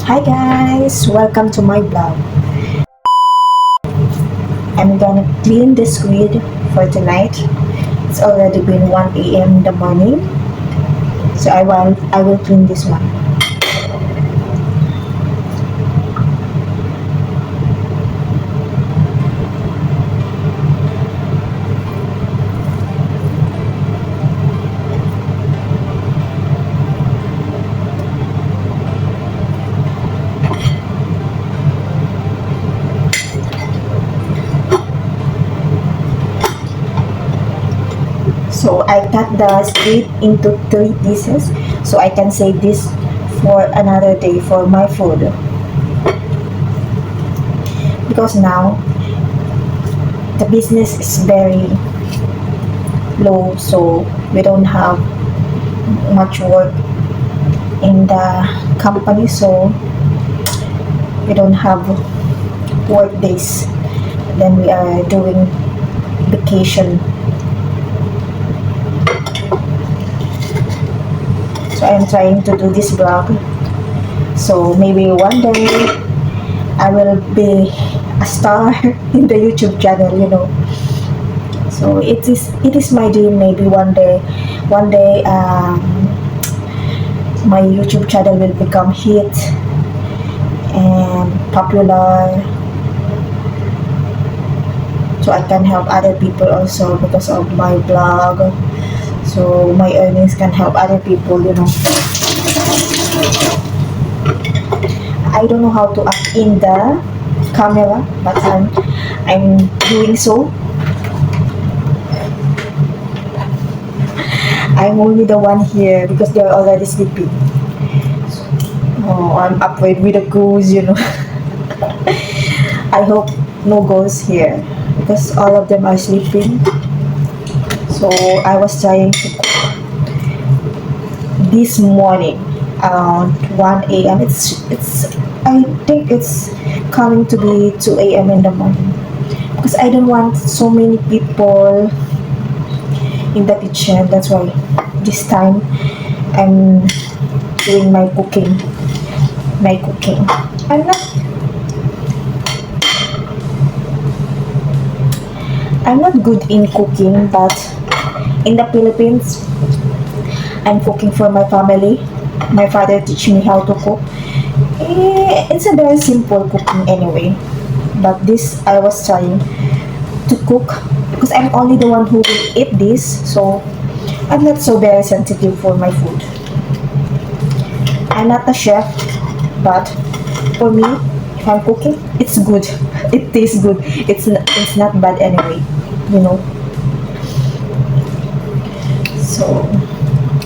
Hi guys, welcome to my blog. I'm gonna clean the squid for tonight. It's already been 1 a.m. in the morning, so I will clean this one. So I cut the squid into 3 pieces so I can save this for another day for my food. Because now the business is very low, so we don't have much work in the company, so we don't have work days. Then we are doing vacation. So I'm trying to do this vlog. So maybe one day I will be a star in the YouTube channel. So it is my dream. Maybe one day my YouTube channel will become hit and popular, so I can help other people also because of my blog. So my earnings can help other people. I don't know how to act in the camera, but I'm doing so. I'm only the one here because they're already sleeping. Oh, I'm afraid with the ghosts. I hope no ghosts here because all of them are sleeping. So I was trying to cook this morning around 1 a.m. I think it's coming to be 2 a.m. in the morning because I don't want so many people in the kitchen. That's why this time I'm doing my cooking. I'm not good in cooking, but in the Philippines, I'm cooking for my family. My father teach me how to cook. It's a very simple cooking anyway. But this I was trying to cook because I'm only the one who will eat this, so I'm not so very sensitive for my food. I'm not a chef, but for me, if I'm cooking, it's good. It tastes good. It's not bad anyway. So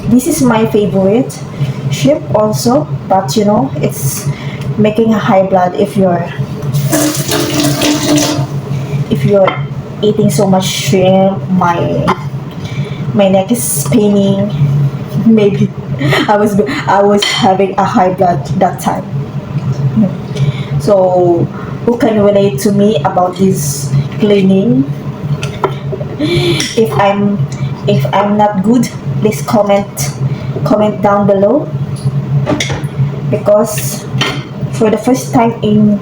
this is my favorite shrimp also, but it's making a high blood if you're eating so much shrimp. My neck is paining. Maybe I was having a high blood that time. So who can relate to me about this cleaning? If I'm not good, please comment down below, because for the first time in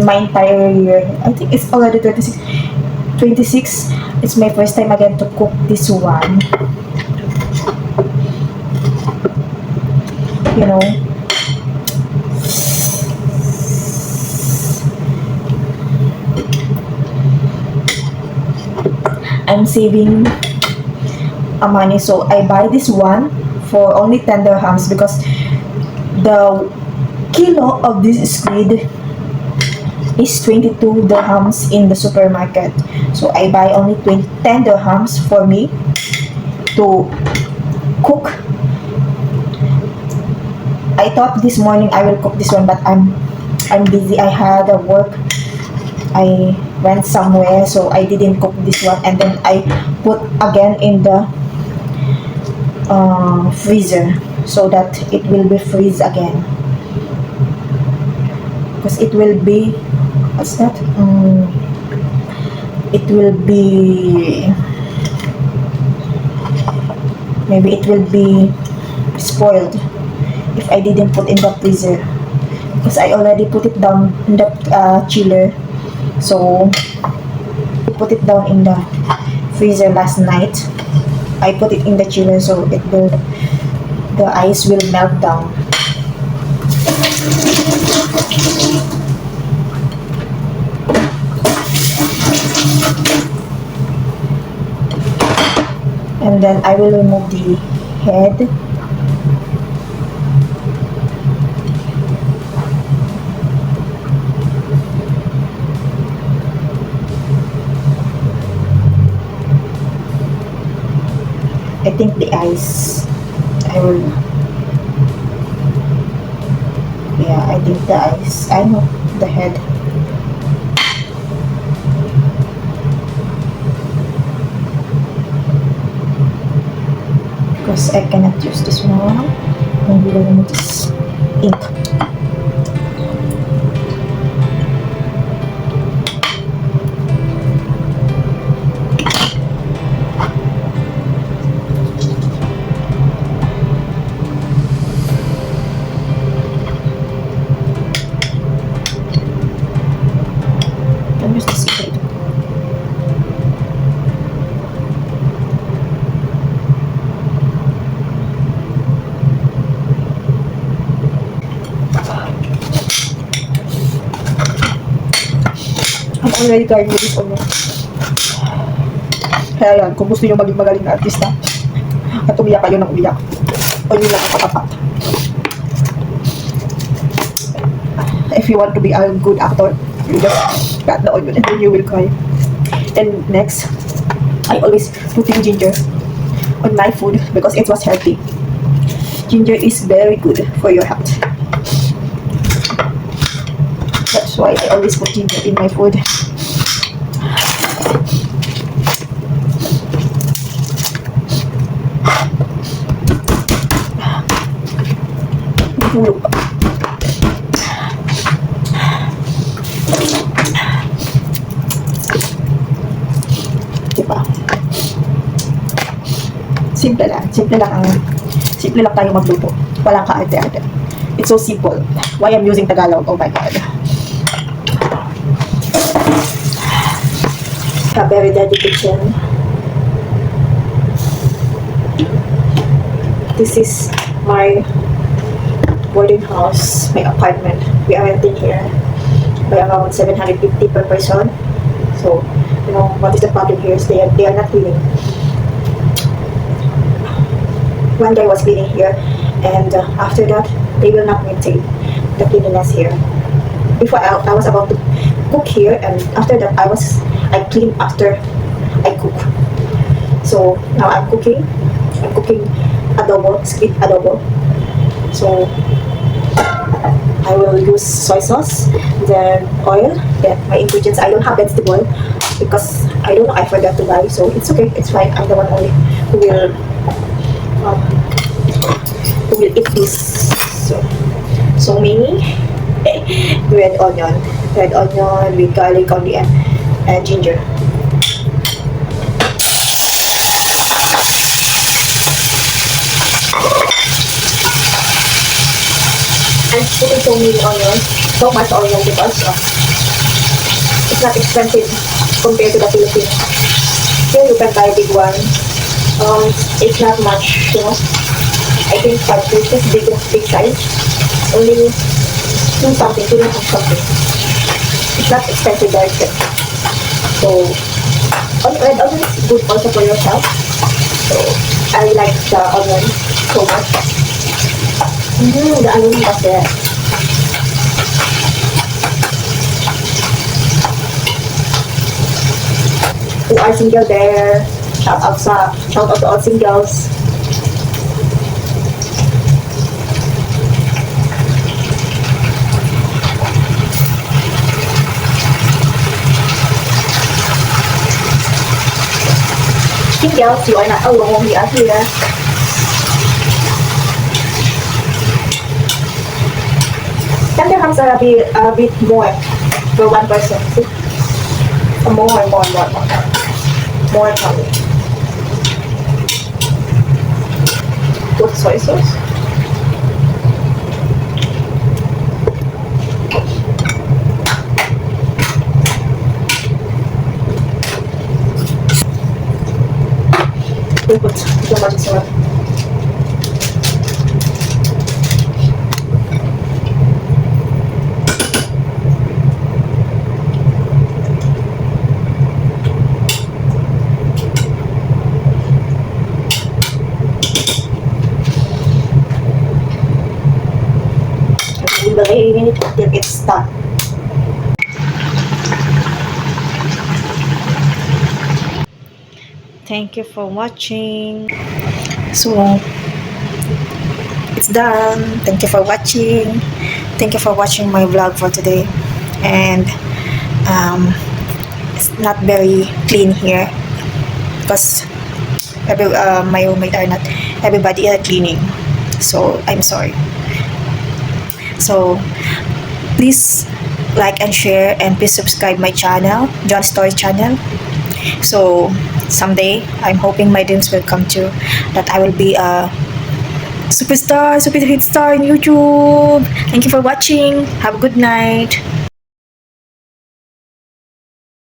my entire year, I think it's already 26, it's my first time again to cook this one. I'm saving a money, so I buy this one for only 10 dirhams because the kilo of this squid is 22 dirhams in the supermarket. So I buy only 10 dirhams for me to cook. I thought this morning I will cook this one, but I'm busy. I had a work. I went somewhere, so I didn't cook this one, and then I put again in the freezer so that it will be freeze again, because it will be maybe it will be spoiled if I didn't put in the freezer. because I already put it down in the chiller. So put it down in the freezer last night. I put it in the chiller so the ice will melt down. And then I will remove the head. I think the ice, I will, yeah, I think the ice, I know, the head. Because I cannot use this one, and we will remove this ink. Use this ink. I'm already trying with this onion. Kaya yan, kung gusto nyo maging magaling na artista at umiyak kayo ng umiyak, onion lang ang katapat. If you want to be a good actor, you just cut the onion and then you will cry. And next, I always put in ginger on my food because it was healthy. Ginger is very good for your health. That's why I always put ginger in my food. Diba? Simple lang tayo magluto. Walang kaarte-arte. It's so simple. Why I'm using Tagalog? Oh my God. A very dirty kitchen. This is my boarding house, my apartment. We are renting here by around 750 per person. So, you know, what is the problem here is they are not cleaning. One guy was cleaning here, and after that, they will not maintain the cleanliness here. Before I was about to cook here, and after that, I clean after I cook. So now I'm cooking adobo, squid adobo. So I will use soy sauce, then oil, then my ingredients. I don't have vegetable because I don't know, I forgot to buy, so it's okay, it's fine. I'm the one only who will eat this. So many red onion with garlic on the end and ginger. I'm putting so many onions, so much onion because it's not expensive compared to the Philippines. Here you can buy big one. It's not much, you know. I think 5 pieces, big size. Only 2 something. It's not expensive, very expensive. So, red onion is good also for your health. So, I like the onion so much. The onion was there. Who are single there? Shout out to all singles. Singles, you are not alone. We are here. Can there comes a bit more for one person? See? More coming. Put soy sauce. We will reheat it until it's done. Thank you for watching. So, it's done. Thank you for watching. Thank you for watching my vlog for today. And it's not very clean here because my roommate are not everybody are cleaning. So I'm sorry. So please like and share, and please subscribe my channel, Joan Story Channel. So someday I'm hoping my dreams will come true, that I will be a super hit star in YouTube. Thank you for watching. Have a good night.